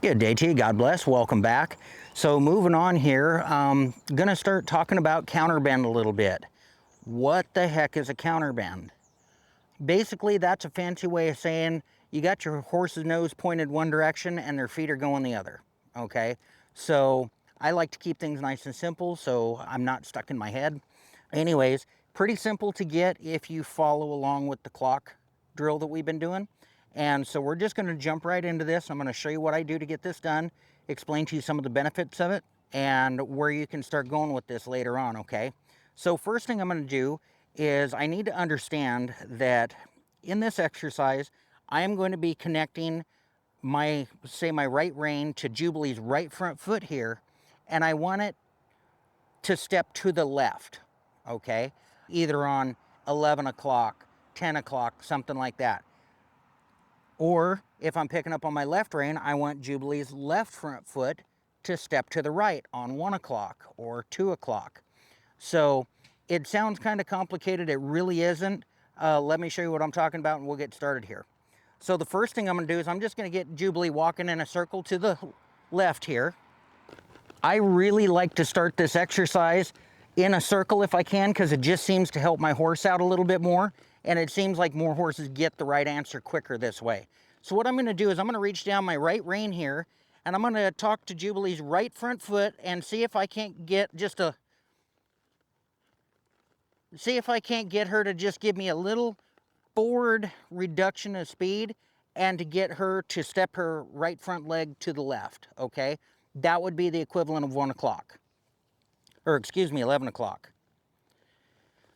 Good day to you. God bless. Welcome back. So moving on here, gonna start talking about counterbend a little bit. What the heck is a counterbend? Basically, that's a fancy way of saying you got your horse's nose pointed one direction and their feet are going the other. Okay, so I like to keep things nice and simple so I'm not stuck in my head. Anyways, pretty simple to get if you follow along with the clock drill that we've been doing. And so we're just going to jump right into this. I'm going to show you what I do to get this done, explain to you some of the benefits of it, and where you can start going with this later on, okay? So first thing I'm going to do is I need to understand that in this exercise, I am going to be connecting my right rein to Jubilee's right front foot here, and I want it to step to the left, okay? Either on 11 o'clock, 10 o'clock, something like that. Or if I'm picking up on my left rein, I want Jubilee's left front foot to step to the right on 1 o'clock or 2 o'clock. So it sounds kind of complicated. It really isn't. Let me show you what I'm talking about and we'll get started here. So the first thing I'm going to do is I'm just going to get Jubilee walking in a circle to the left here. I really like to start this exercise in a circle if I can, because it just seems to help my horse out a little bit more, and it seems like more horses get the right answer quicker this way. So what I'm going to do is I'm going to reach down my right rein here, and I'm going to talk to Jubilee's right front foot and see if I can't get her to just give me a little forward reduction of speed and to get her to step her right front leg to the left, okay? That would be the equivalent of 1 o'clock. Or excuse me, 11 o'clock.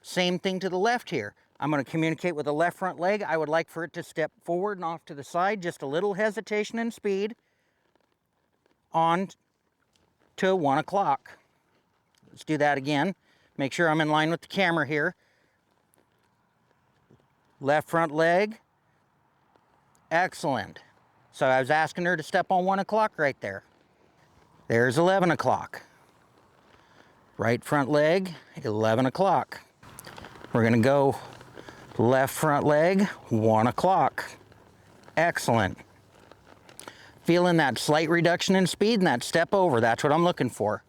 Same thing to the left here. I'm going to communicate with the left front leg. I would like for it to step forward and off to the side, just a little hesitation and speed on to 1 o'clock. Let's do that again. Make sure I'm in line with the camera here. Left front leg. Excellent. So I was asking her to step on 1 o'clock right there. There's 11 o'clock. Right front leg, 11 o'clock. We're going to go left front leg, 1 o'clock. Excellent. Feeling that slight reduction in speed and that step over. That's what I'm looking for.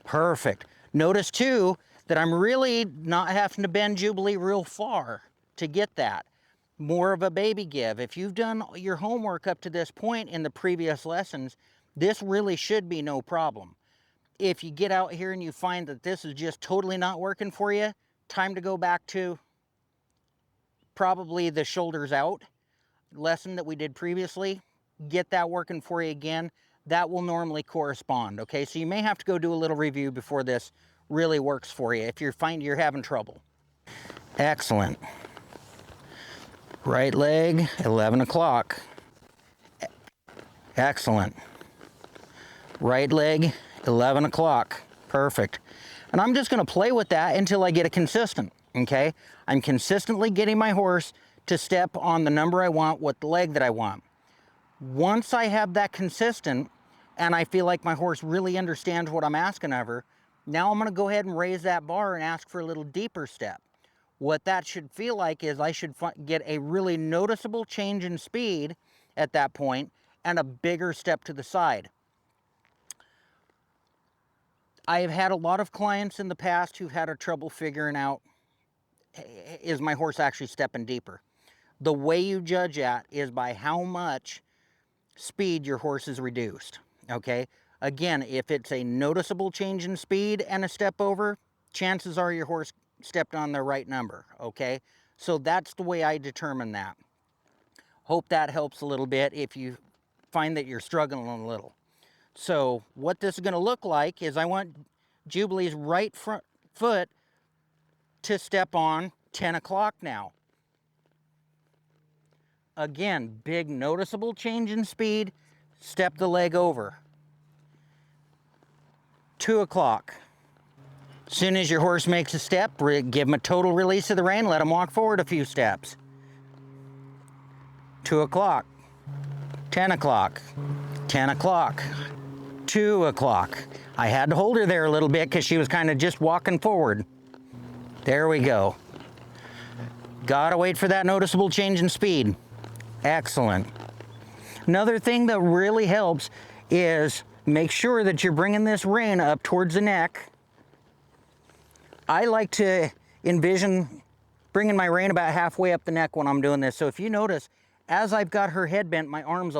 Perfect. Notice too that I'm really not having to bend Jubilee real far to get that. More of a baby give. If you've done your homework up to this point in the previous lessons, this really should be no problem. If you get out here and you find that this is just totally not working for you, time to go back to probably the shoulders out lesson that we did previously. Get that working for you again. That will normally correspond, okay? So you may have to go do a little review before this really works for you if you find you're having trouble. Excellent. Right leg, 11 o'clock. Excellent. Right leg, 11 o'clock. Perfect. And I'm just going to play with that until I get it consistent, okay? I'm consistently getting my horse to step on the number I want with the leg that I want. Once I have that consistent and I feel like my horse really understands what I'm asking of her, now I'm going to go ahead and raise that bar and ask for a little deeper step. What that should feel like is I should get a really noticeable change in speed at that point and a bigger step to the side. I have had a lot of clients in the past who've had a trouble figuring out, is my horse actually stepping deeper? The way you judge that is by how much speed your horse is reduced, okay? Again, if it's a noticeable change in speed and a step over, chances are your horse stepped on the right number, okay? So that's the way I determine that. Hope that helps a little bit if you find that you're struggling a little. So what this is going to look like is I want Jubilee's right front foot to step on 10 o'clock now. Again, big noticeable change in speed, step the leg over. 2 o'clock. As soon as your horse makes a step, give him a total release of the rein, let him walk forward a few steps. 2 o'clock. 10 o'clock. 10 o'clock. 2 o'clock. I had to hold her there a little bit because she was kind of just walking forward. There we go. Gotta wait for that noticeable change in speed. Excellent. Another thing that really helps is make sure that you're bringing this rein up towards the neck. I like to envision bringing my rein about halfway up the neck when I'm doing this. So if you notice, as I've got her head bent, my arm's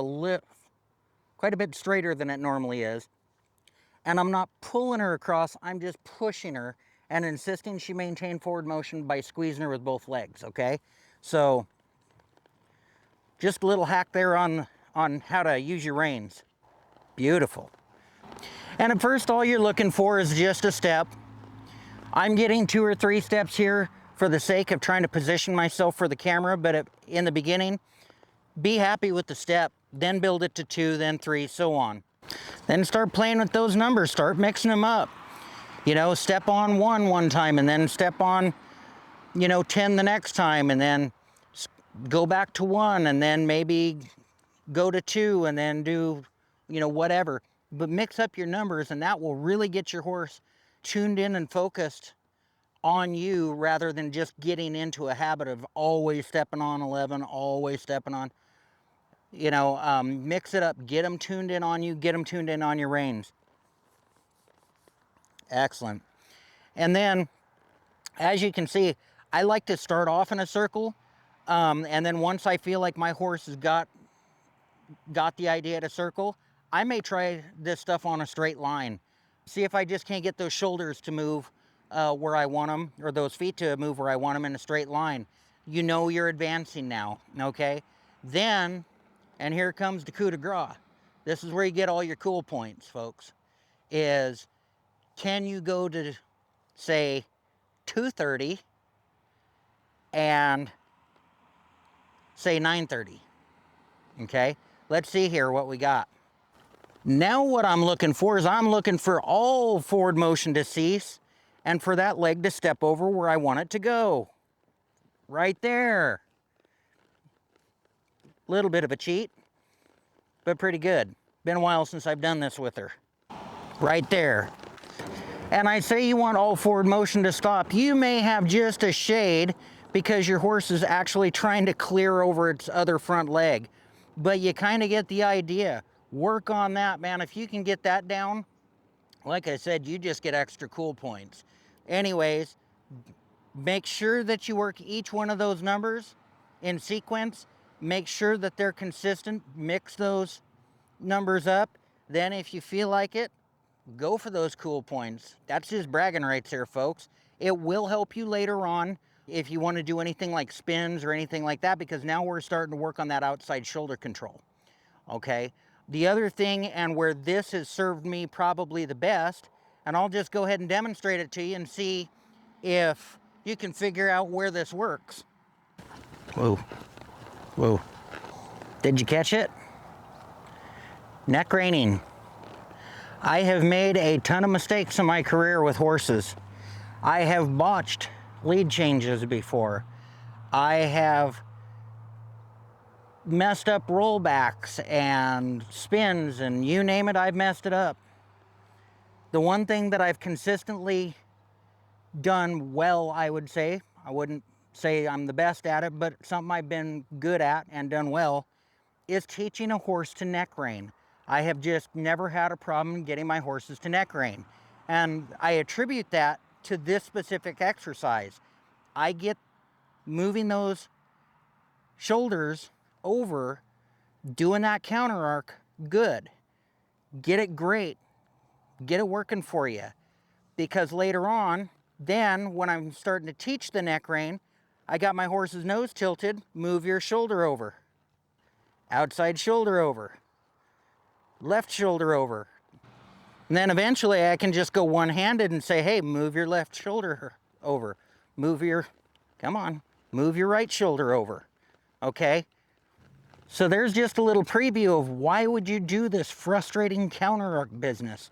quite a bit straighter than it normally is. And I'm not pulling her across, I'm just pushing her and insisting she maintain forward motion by squeezing her with both legs, okay? So just a little hack there on how to use your reins. Beautiful. And at first, all you're looking for is just a step. I'm getting 2 or 3 steps here for the sake of trying to position myself for the camera, but in the beginning, be happy with the step, then build it to 2, then 3, so on. Then start playing with those numbers, start mixing them up. You know, step on 1 one time, and then step on, 10 the next time, and then go back to 1, and then maybe go to 2, and then do, whatever. But mix up your numbers, and that will really get your horse tuned in and focused on you, rather than just getting into a habit of always stepping on 11, always stepping on. Mix it up, get them tuned in on you, get them tuned in on your reins. Excellent. And then, as you can see, I like to start off in a circle, and then once I feel like my horse has got the idea to circle, I may try this stuff on a straight line. See if I just can't get those shoulders to move where I want them, or those feet to move where I want them in a straight line. You know you're advancing now, okay? Then, and here comes the coup de grace. This is where you get all your cool points, folks, is can you go to, say, 2:30 and say 9:30, okay? Let's see here what we got. Now what I'm looking for is I'm looking for all forward motion to cease and for that leg to step over where I want it to go. Right there. Little bit of a cheat, but pretty good. Been a while since I've done this with her. Right there. And I say you want all forward motion to stop. You may have just a shade because your horse is actually trying to clear over its other front leg. But you kind of get the idea. Work on that, man. If you can get that down, like I said, you just get extra cool points. Anyways, make sure that you work each one of those numbers in sequence. Make sure that they're consistent. Mix those numbers up. Then if you feel like it, go for those cool points. That's just bragging rights here, folks. It will help you later on if you want to do anything like spins or anything like that, because now we're starting to work on that outside shoulder control, okay? The other thing, and where this has served me probably the best, and I'll just go ahead and demonstrate it to you and see if you can figure out where this works. Whoa, whoa. Did you catch it? Neck reining. I have made a ton of mistakes in my career with horses. I have botched lead changes before. I have messed up rollbacks and spins, and you name it, I've messed it up. The one thing that I've consistently done well, I would say, I wouldn't say I'm the best at it, but something I've been good at and done well, is teaching a horse to neck rein. I have just never had a problem getting my horses to neck rein. And I attribute that to this specific exercise. I get moving those shoulders over, doing that counter arc good. Get it great. Get it working for you. Because later on, then when I'm starting to teach the neck rein, I got my horse's nose tilted, move your shoulder over. Outside shoulder over. Left shoulder over. And then eventually I can just go one-handed and say, hey, move your left shoulder over. Move your right shoulder over. Okay? So there's just a little preview of why would you do this frustrating counter arc business.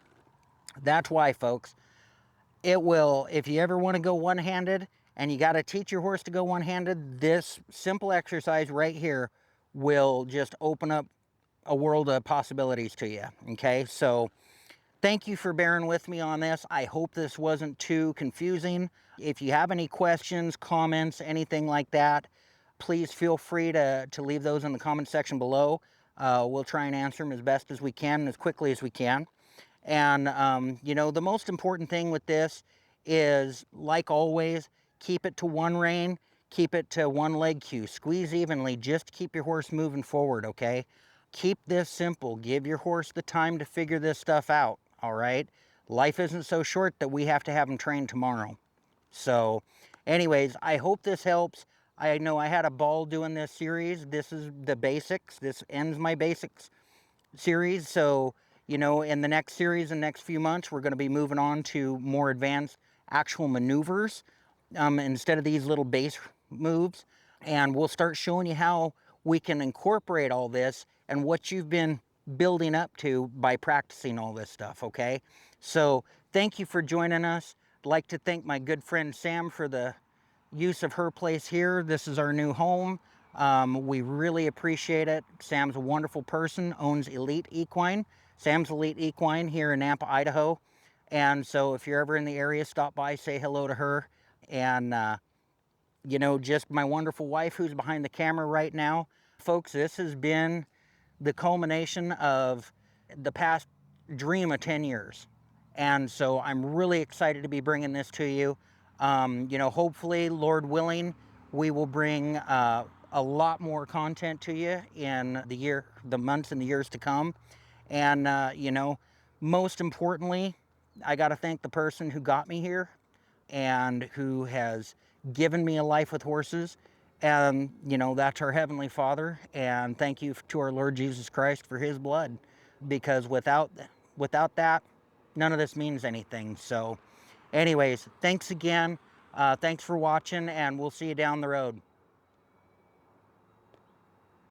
That's why, folks. It will, if you ever want to go one-handed and you got to teach your horse to go one-handed, this simple exercise right here will just open up a world of possibilities to you, okay? So thank you for bearing with me on this. I hope this wasn't too confusing. If you have any questions, comments, anything like that, please feel free to leave those in the comment section below. We'll try and answer them as best as we can and as quickly as we can. And, you know, the most important thing with this is, like always, keep it to one rein, keep it to one leg cue, squeeze evenly, just keep your horse moving forward, okay? Keep this simple. Give your horse the time to figure this stuff out, all right? Life isn't so short that we have to have them trained tomorrow. So, anyways, I hope this helps. I know I had a ball doing this series. This is the basics. This ends my basics series. So, you know, in the next series, in the next few months, we're going to be moving on to more advanced actual maneuvers instead of these little base moves. And we'll start showing you how we can incorporate all this and what you've been building up to by practicing all this stuff, okay? So thank you for joining us. I'd like to thank my good friend Sam for the use of her place here. This is our new home. We really appreciate it. Sam's a wonderful person, owns Elite Equine. Sam's Elite Equine here in Nampa, Idaho. And so if you're ever in the area, stop by, say hello to her. And, you know, just my wonderful wife who's behind the camera right now. Folks, this has been the culmination of the past dream of 10 years. And so I'm really excited to be bringing this to you. You know, hopefully, Lord willing, we will bring a lot more content to you in the months and the years to come. And, you know, most importantly, I got to thank the person who got me here and who has given me a life with horses. And, you know, that's our Heavenly Father. And thank you to our Lord Jesus Christ for his blood. Because without that, none of this means anything. So anyways, thanks again. Thanks for watching, and we'll see you down the road.